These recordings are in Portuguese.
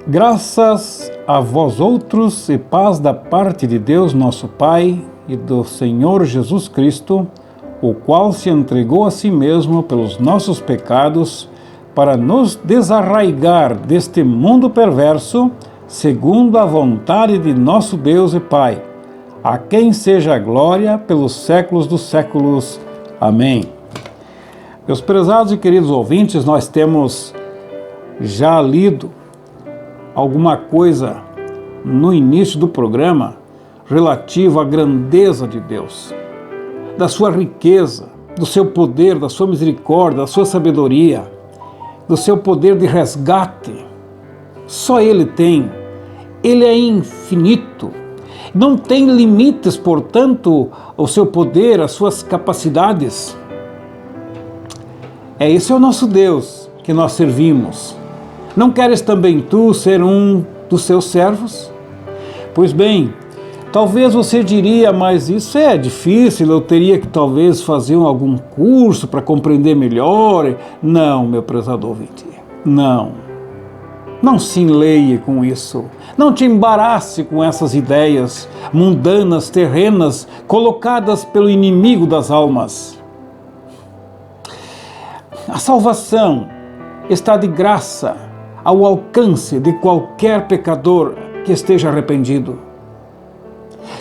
Graças a vós outros e paz da parte de Deus nosso Pai e do Senhor Jesus Cristo, o qual se entregou a si mesmo pelos nossos pecados para nos desarraigar deste mundo perverso, segundo a vontade de nosso Deus e Pai, a quem seja a glória pelos séculos dos séculos. Amém. Meus prezados e queridos ouvintes, nós temos já lido alguma coisa no início do programa relativo à grandeza de Deus, da sua riqueza, do seu poder, da sua misericórdia, da sua sabedoria, do seu poder de resgate. Só Ele tem. Ele é infinito. Não tem limites, portanto, o seu poder, as suas capacidades. Esse é o nosso Deus que nós servimos. Não queres também tu ser um dos seus servos? Pois bem, talvez você diria, mas isso é difícil, eu teria que talvez fazer algum curso para compreender melhor. Não, meu prezado ouvinte, não. Não se enleie com isso. Não te embarace com essas ideias mundanas, terrenas, colocadas pelo inimigo das almas. A salvação está de graça ao alcance de qualquer pecador que esteja arrependido,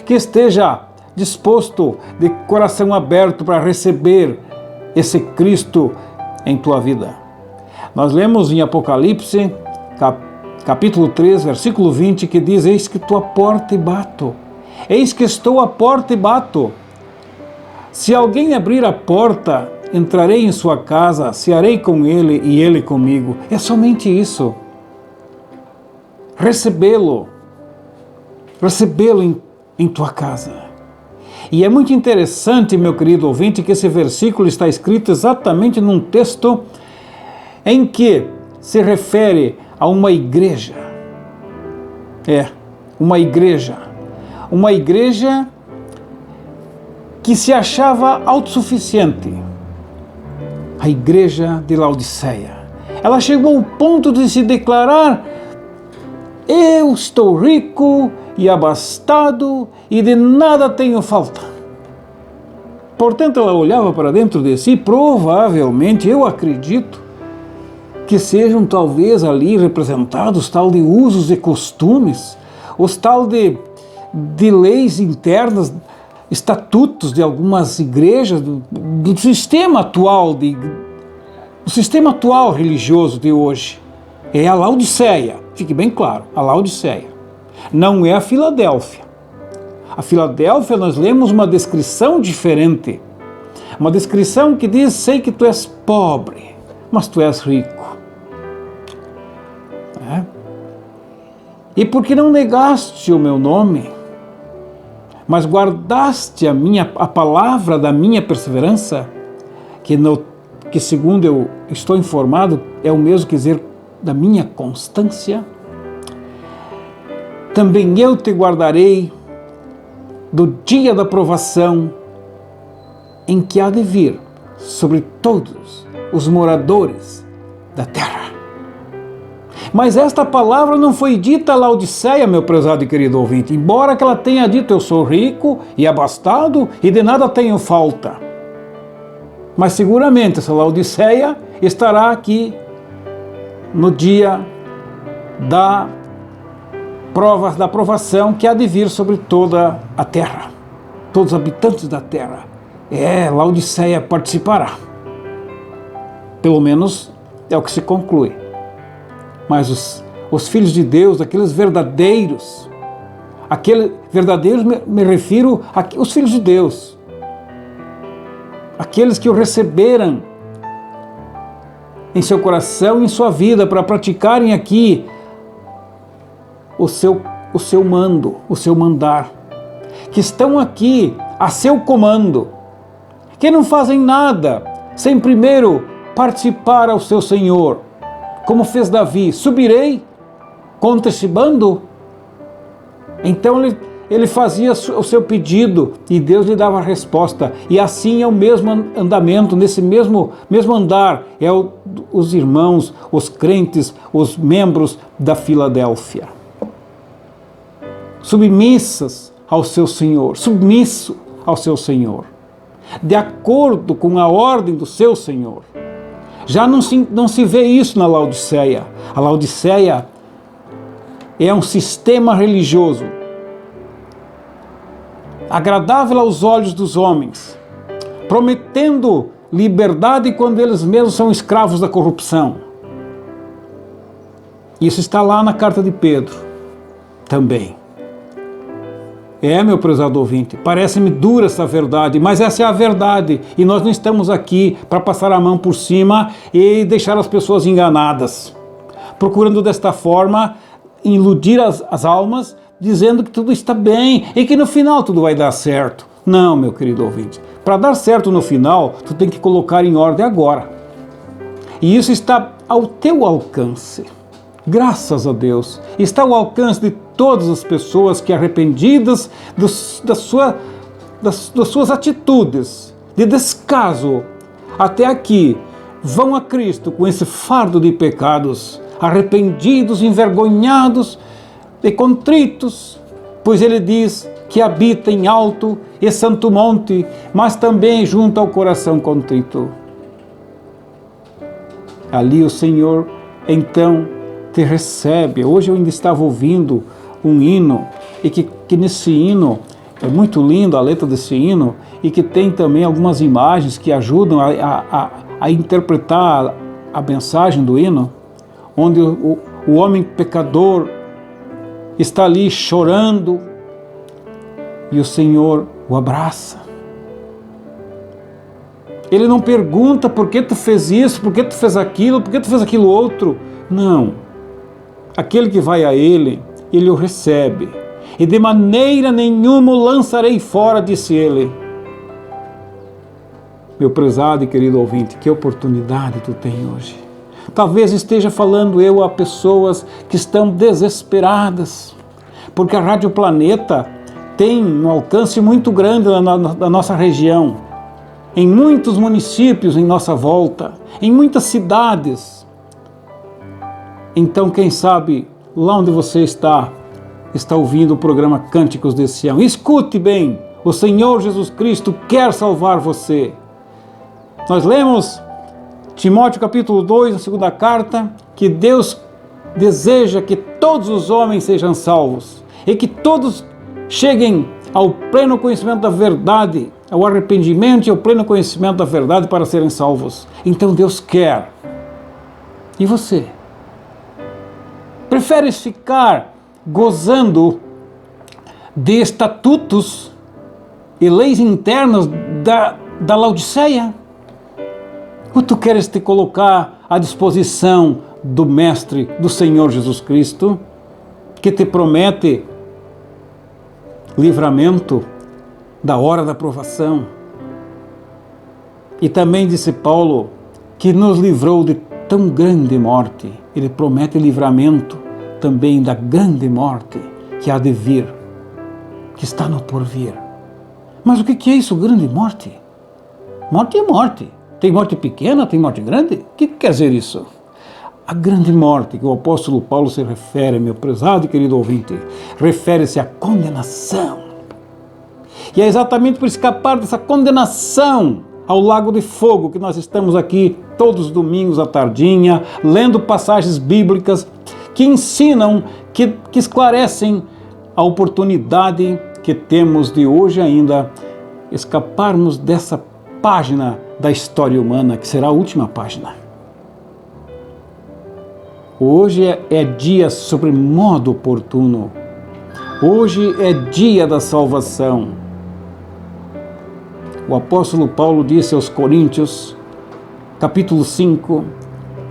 que esteja disposto de coração aberto para receber esse Cristo em tua vida. Nós lemos em Apocalipse, capítulo 3, versículo 20, que diz: eis que estou à porta e bato. Eis que estou à porta e bato. Se alguém abrir a porta, entrarei em sua casa, cearei com ele e ele comigo. É somente isso. Recebê-lo em tua casa. E é muito interessante, meu querido ouvinte, que esse versículo está escrito exatamente num texto em que se refere a uma igreja. Uma igreja que se achava autossuficiente. A igreja de Laodiceia. Ela chegou ao ponto de se declarar: eu estou rico e abastado e de nada tenho falta. Portanto, ela olhava para dentro de si, provavelmente, eu acredito, que sejam talvez ali representados tal de usos e costumes, os tal de leis internas, estatutos de algumas igrejas, do sistema atual, do sistema atual religioso de hoje. É a Laodiceia, fique bem claro, a Laodiceia. Não é a Filadélfia. A Filadélfia, nós lemos uma descrição diferente. Uma descrição que diz: sei que tu és pobre, mas tu és rico. E porque não negaste o meu nome, mas guardaste a palavra da minha perseverança, que segundo eu estou informado, é o mesmo que dizer da minha constância, também eu te guardarei do dia da provação em que há de vir sobre todos os moradores da terra. Mas esta palavra não foi dita a Laodiceia, meu prezado e querido ouvinte, embora que ela tenha dito: eu sou rico e abastado e de nada tenho falta. Mas seguramente essa Laodiceia estará aqui no dia da provação que há de vir sobre toda a terra, todos os habitantes da terra. Laodiceia participará. Pelo menos é o que se conclui. Mas os filhos de Deus, aqueles verdadeiros, me refiro aos filhos de Deus, aqueles que o receberam em seu coração e em sua vida para praticarem aqui o seu mando, o seu mandar, que estão aqui a seu comando, que não fazem nada sem primeiro participar ao seu Senhor. Como fez Davi: subirei contra esse bando? Então ele fazia o seu pedido e Deus lhe dava a resposta. E assim é o mesmo andamento, nesse mesmo andar, os irmãos, os crentes, os membros da Filadélfia. Submissas ao seu Senhor, submisso ao seu Senhor, de acordo com a ordem do seu Senhor. Já não se vê isso na Laodiceia. A Laodiceia é um sistema religioso agradável aos olhos dos homens, prometendo liberdade quando eles mesmos são escravos da corrupção. Isso está lá na carta de Pedro também. Meu prezado ouvinte, parece-me dura essa verdade, mas essa é a verdade, e nós não estamos aqui para passar a mão por cima e deixar as pessoas enganadas, procurando desta forma iludir as almas, dizendo que tudo está bem e que no final tudo vai dar certo. Não, meu querido ouvinte, para dar certo no final, tu tem que colocar em ordem agora. E isso está ao teu alcance. Graças a Deus, está ao alcance de todas as pessoas que, arrependidas das suas atitudes de descaso até aqui, vão a Cristo com esse fardo de pecados, arrependidos, envergonhados e contritos, pois ele diz que habita em alto e santo monte, mas também junto ao coração contrito. Ali o Senhor, então, te recebe. Hoje eu ainda estava ouvindo um hino, e que nesse hino, é muito lindo a letra desse hino, e que tem também algumas imagens que ajudam a interpretar a mensagem do hino, onde o homem pecador está ali chorando, e o Senhor o abraça. Ele não pergunta por que tu fez isso, por que tu fez aquilo, por que tu fez aquilo outro. Não. Aquele que vai a ele, ele o recebe. E de maneira nenhuma o lançarei fora, disse ele. Meu prezado e querido ouvinte, que oportunidade tu tem hoje. Talvez esteja falando eu a pessoas que estão desesperadas, porque a Rádio Planeta tem um alcance muito grande na nossa região, em muitos municípios em nossa volta, em muitas cidades. Então, quem sabe, lá onde você está ouvindo o programa Cânticos de Sião. Escute bem, o Senhor Jesus Cristo quer salvar você. Nós lemos Timóteo capítulo 2, na segunda carta, que Deus deseja que todos os homens sejam salvos e que todos cheguem ao pleno conhecimento da verdade, ao arrependimento e ao pleno conhecimento da verdade para serem salvos. Então Deus quer. E você? Preferes ficar gozando de estatutos e leis internas da Laodiceia? Ou tu queres te colocar à disposição do Mestre, do Senhor Jesus Cristo, que te promete livramento da hora da provação? E também disse Paulo que nos livrou de tão grande morte. Ele promete livramento também da grande morte que há de vir, que está no porvir. Mas o que é isso, grande morte? Morte é morte. Tem morte pequena, tem morte grande? O que quer dizer isso? A grande morte que o apóstolo Paulo se refere, meu prezado e querido ouvinte, refere-se à condenação. E é exatamente por escapar dessa condenação ao lago de fogo que nós estamos aqui todos os domingos à tardinha, lendo passagens bíblicas que ensinam, que esclarecem a oportunidade que temos de hoje ainda escaparmos dessa página da história humana, que será a última página. Hoje é dia sobre modo oportuno. Hoje é dia da salvação. O apóstolo Paulo disse aos Coríntios, capítulo 5,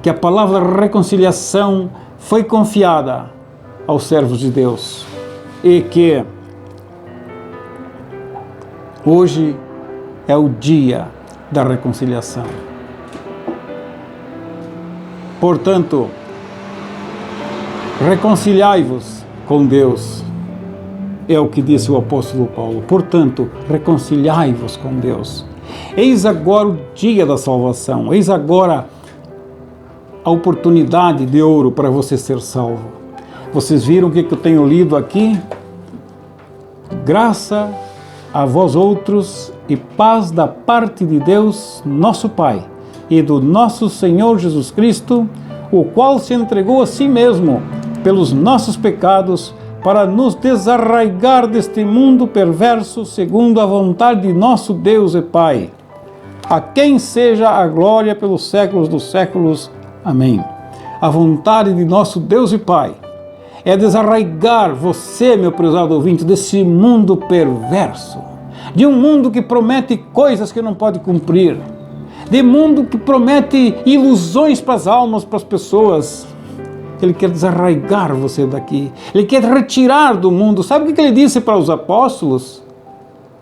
que a palavra reconciliação foi confiada aos servos de Deus e que hoje é o dia da reconciliação. Portanto, reconciliai-vos com Deus. É o que disse o apóstolo Paulo. Portanto, reconciliai-vos com Deus. Eis agora o dia da salvação. Eis agora a oportunidade de ouro para você ser salvo. Vocês viram o que eu tenho lido aqui? Graça a vós outros e paz da parte de Deus, nosso Pai, e do nosso Senhor Jesus Cristo, o qual se entregou a si mesmo pelos nossos pecados, para nos desarraigar deste mundo perverso, segundo a vontade de nosso Deus e Pai. A quem seja a glória pelos séculos dos séculos. Amém. A vontade de nosso Deus e Pai é desarraigar você, meu prezado ouvinte, desse mundo perverso, de um mundo que promete coisas que não pode cumprir, de mundo que promete ilusões para as almas, para as pessoas. Ele quer desarraigar você daqui, ele quer retirar do mundo. Sabe o que ele disse para os apóstolos?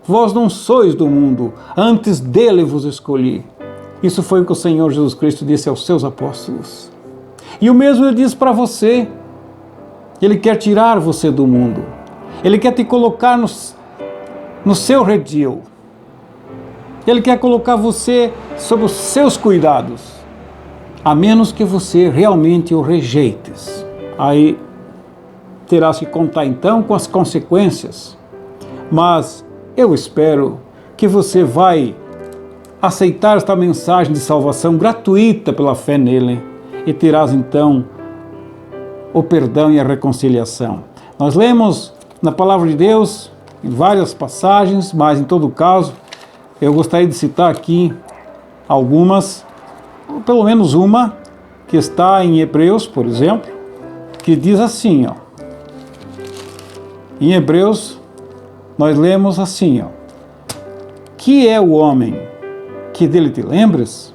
Vós não sois do mundo, antes dele vos escolhi. Isso foi o que o Senhor Jesus Cristo disse aos seus apóstolos. E o mesmo ele diz para você. Ele quer tirar você do mundo. Ele quer te colocar no seu redil. Ele quer colocar você sob os seus cuidados. A menos que você realmente o rejeites. Aí terás que contar então com as consequências. Mas eu espero que você vai aceitar esta mensagem de salvação gratuita pela fé nele e terás então o perdão e a reconciliação. Nós lemos na Palavra de Deus em várias passagens, mas em todo caso eu gostaria de citar aqui algumas, ou pelo menos uma, que está em Hebreus, por exemplo, que diz assim, ó. Em Hebreus nós lemos assim, ó: que é o homem que dele te lembres?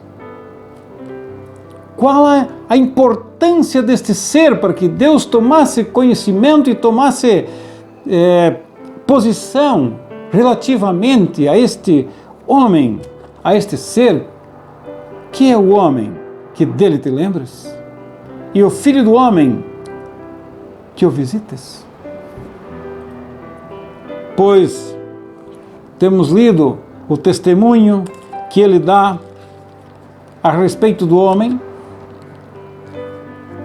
Qual é a importância deste ser para que Deus tomasse conhecimento e tomasse posição relativamente a este homem, a este ser? Que é o homem que dele te lembres? E o filho do homem que o visites? Pois temos lido o testemunho que ele dá a respeito do homem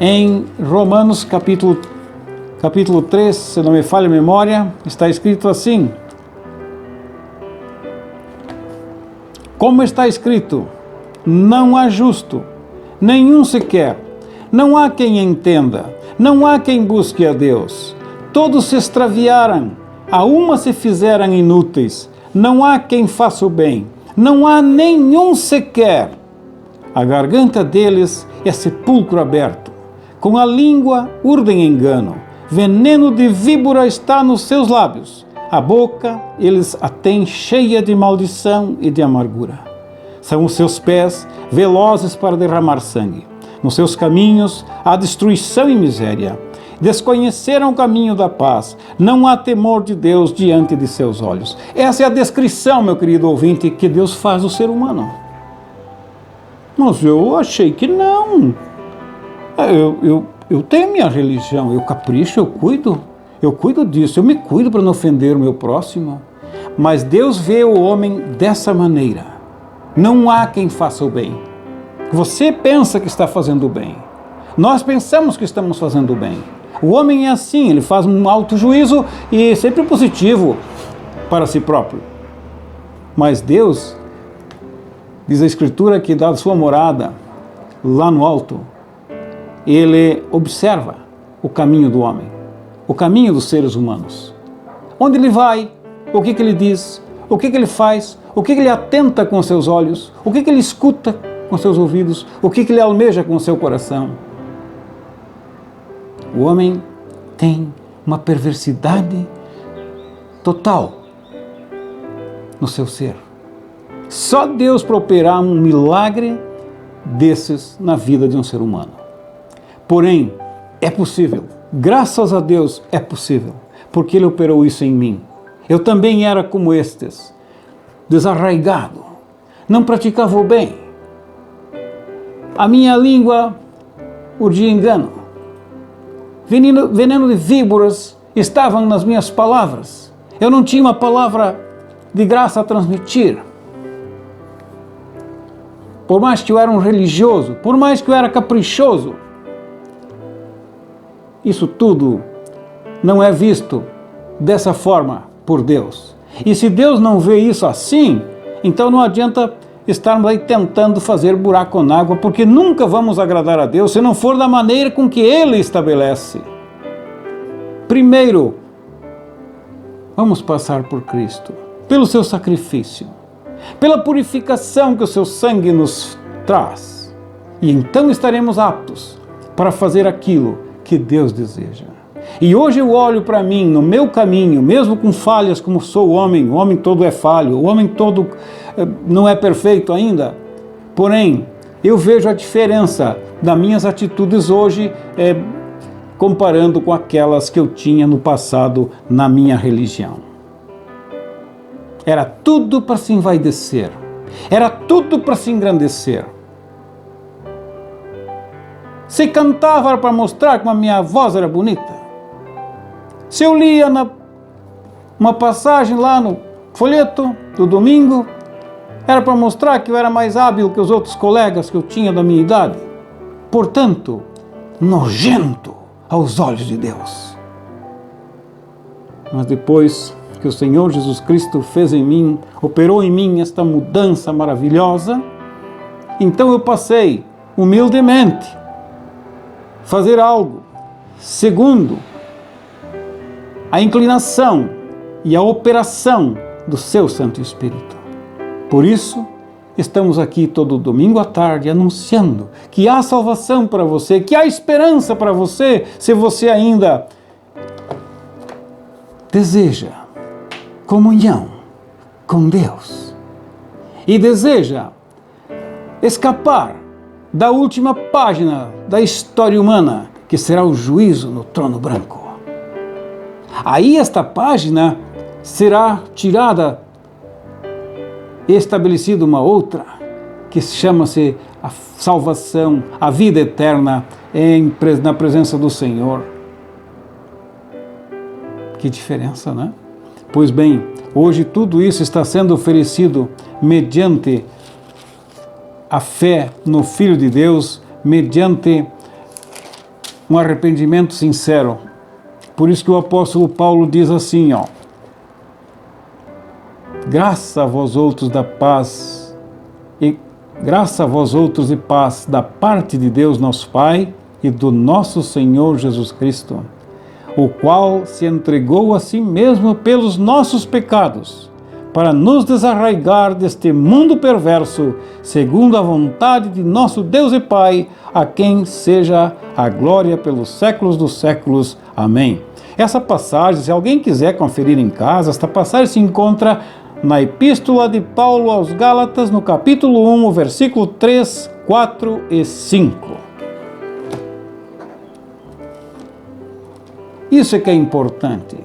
em Romanos capítulo 3, se não me falha a memória, está escrito assim: como está escrito, não há justo, nenhum sequer, não há quem entenda, não há quem busque a Deus. Todos se extraviaram, a uma se fizeram inúteis, não há quem faça o bem, não há nenhum sequer. A garganta deles é sepulcro aberto, com a língua urdem engano, veneno de víbora está nos seus lábios, a boca eles a têm cheia de maldição e de amargura. São os seus pés velozes para derramar sangue, nos seus caminhos há destruição e miséria. Desconheceram o caminho da paz, não há temor de Deus diante de seus olhos. Essa é a descrição, meu querido ouvinte, que Deus faz do ser humano. Mas eu achei que não. Eu tenho minha religião, eu capricho, eu cuido disso, eu me cuido para não ofender o meu próximo. Mas Deus vê o homem dessa maneira. Não há quem faça o bem. Você pensa que está fazendo o bem. Nós pensamos que estamos fazendo o bem. O homem é assim, ele faz um autojuízo e sempre positivo para si próprio. Mas Deus, diz a Escritura, que da sua morada lá no alto, ele observa o caminho do homem, o caminho dos seres humanos. Onde ele vai, o que ele diz, o que ele faz, o que ele atenta com seus olhos, o que ele escuta com seus ouvidos, o que ele almeja com seu coração. O homem tem uma perversidade total no seu ser. Só Deus para operar um milagre desses na vida de um ser humano. Porém, é possível. Graças a Deus é possível, porque Ele operou isso em mim. Eu também era como estes, desarraigado, não praticava o bem. A minha língua urdia engano. Veneno de víboras estavam nas minhas palavras. Eu não tinha uma palavra de graça a transmitir. Por mais que eu era um religioso, por mais que eu era caprichoso, isso tudo não é visto dessa forma por Deus. E se Deus não vê isso assim, então não adianta estarmos aí tentando fazer buraco na água, porque nunca vamos agradar a Deus se não for da maneira com que Ele estabelece. Primeiro, vamos passar por Cristo, pelo seu sacrifício, pela purificação que o seu sangue nos traz. E então estaremos aptos para fazer aquilo que Deus deseja. E hoje eu olho para mim, no meu caminho, mesmo com falhas como sou o homem todo é falho, o homem todo não é perfeito ainda, porém, eu vejo a diferença das minhas atitudes hoje, comparando com aquelas que eu tinha no passado na minha religião. Era tudo para se envaidecer, era tudo para se engrandecer. Se cantava para mostrar como a minha voz era bonita. Se eu lia uma passagem lá no folheto do domingo, era para mostrar que eu era mais hábil que os outros colegas que eu tinha da minha idade. Portanto, nojento aos olhos de Deus. Mas depois que o Senhor Jesus Cristo fez em mim, operou em mim esta mudança maravilhosa, então eu passei humildemente a fazer algo segundo a inclinação e a operação do seu Santo Espírito. Por isso, estamos aqui todo domingo à tarde anunciando que há salvação para você, que há esperança para você, se você ainda deseja comunhão com Deus e deseja escapar da última página da história humana, que será o juízo no trono branco. Aí esta página será tirada e estabelecida uma outra, que chama-se a salvação, a vida eterna na presença do Senhor. Que diferença, né? Pois bem, hoje tudo isso está sendo oferecido mediante a fé no Filho de Deus, mediante um arrependimento sincero. Por isso que o apóstolo Paulo diz assim, graça a vós outros da paz, e graça a vós outros e paz da parte de Deus nosso Pai e do nosso Senhor Jesus Cristo, o qual se entregou a si mesmo pelos nossos pecados, para nos desarraigar deste mundo perverso, segundo a vontade de nosso Deus e Pai, a quem seja a glória pelos séculos dos séculos. Amém. Essa passagem, se alguém quiser conferir em casa, esta passagem se encontra na Epístola de Paulo aos Gálatas, no capítulo 1, versículo 3, 4 e 5. Isso é que é importante.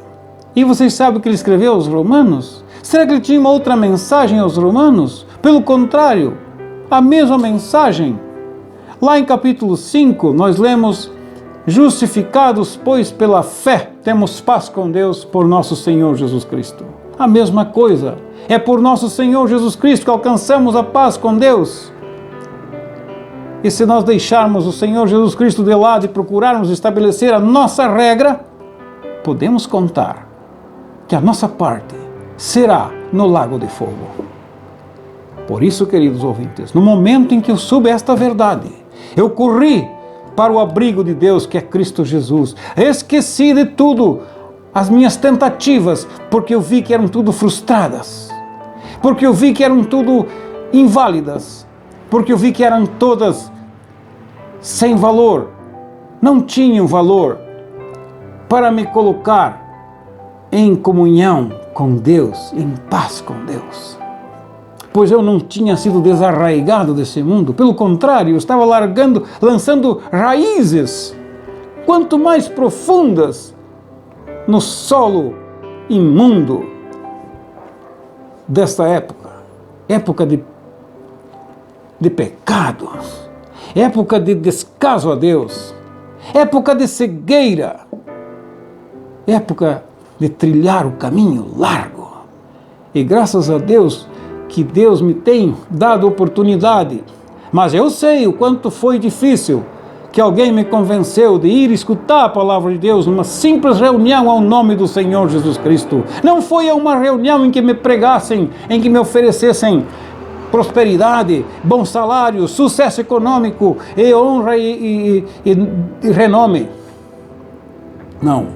E vocês sabem o que ele escreveu aos Romanos? Será que ele tinha uma outra mensagem aos Romanos? Pelo contrário, a mesma mensagem. Lá em capítulo 5, nós lemos: justificados, pois, pela fé, temos paz com Deus por nosso Senhor Jesus Cristo. A mesma coisa. É por nosso Senhor Jesus Cristo que alcançamos a paz com Deus. E se nós deixarmos o Senhor Jesus Cristo de lado e procurarmos estabelecer a nossa regra, podemos contar que a nossa parte será no lago de fogo. Por isso, queridos ouvintes, no momento em que eu soube esta verdade, eu corri para o abrigo de Deus, que é Cristo Jesus. Esqueci de tudo, as minhas tentativas, porque eu vi que eram tudo frustradas, porque eu vi que eram tudo inválidas, porque eu vi que eram todas sem valor, não tinham valor para me colocar em comunhão com Deus, em paz com Deus. Pois eu não tinha sido desarraigado desse mundo, pelo contrário, eu estava lançando raízes, quanto mais profundas, no solo imundo desta época, época de pecados, época de descaso a Deus, época de cegueira, época de trilhar o caminho largo. E graças a Deus que Deus me tem dado oportunidade. Mas eu sei o quanto foi difícil que alguém me convenceu de ir escutar a palavra de Deus numa simples reunião ao nome do Senhor Jesus Cristo. Não foi uma reunião em que me pregassem, em que me oferecessem prosperidade, bom salário, sucesso econômico, e honra e renome. Não.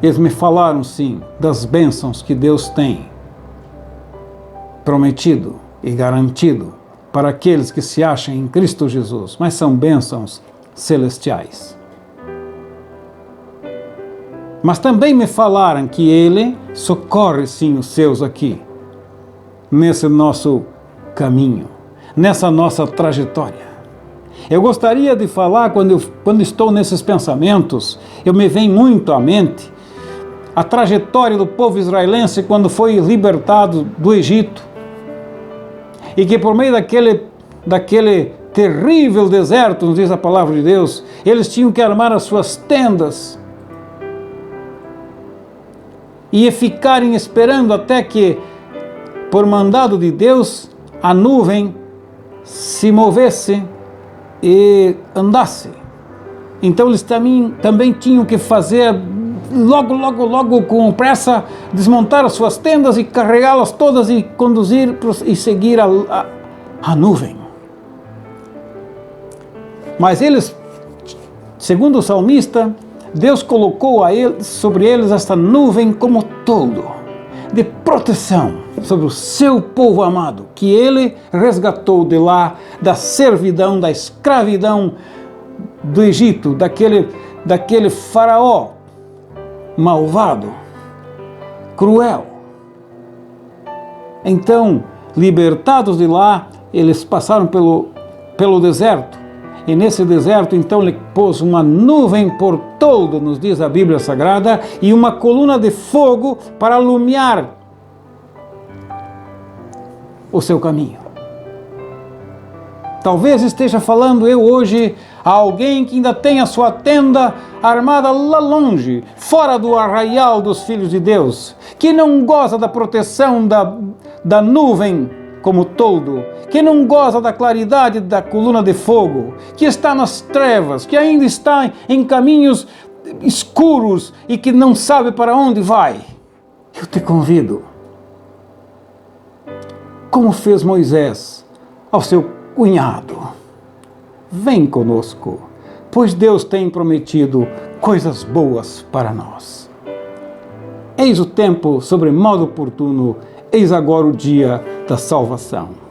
Eles me falaram, sim, das bênçãos que Deus tem prometido e garantido para aqueles que se acham em Cristo Jesus, mas são bênçãos celestiais. Mas também me falaram que Ele socorre, sim, os seus aqui, nesse nosso caminho, nessa nossa trajetória. Eu gostaria de falar, quando estou nesses pensamentos, me vem muito à mente a trajetória do povo israelense quando foi libertado do Egito, e que por meio daquele terrível deserto, nos diz a palavra de Deus, eles tinham que armar as suas tendas e ficarem esperando até que, por mandado de Deus, a nuvem se movesse e andasse. Então eles também tinham que fazer logo com pressa, desmontar as suas tendas e carregá-las todas e conduzir e seguir a nuvem. Mas eles, segundo o salmista, Deus colocou sobre eles esta nuvem como toldo de proteção sobre o seu povo amado, que Ele resgatou de lá, da servidão, da escravidão do Egito, daquele faraó malvado, cruel. Então, libertados de lá, eles passaram pelo deserto. E nesse deserto, então, Ele pôs uma nuvem por toldo, nos diz a Bíblia Sagrada, e uma coluna de fogo para alumiar o seu caminho. Talvez esteja falando eu hoje a alguém que ainda tem a sua tenda armada lá longe, fora do arraial dos filhos de Deus, que não goza da proteção da nuvem como toldo, que não goza da claridade da coluna de fogo, que está nas trevas, que ainda está em caminhos escuros e que não sabe para onde vai. Eu te convido, como fez Moisés ao seu cunhado, vem conosco, pois Deus tem prometido coisas boas para nós. Eis o tempo sobre modo oportuno, eis agora o dia da salvação.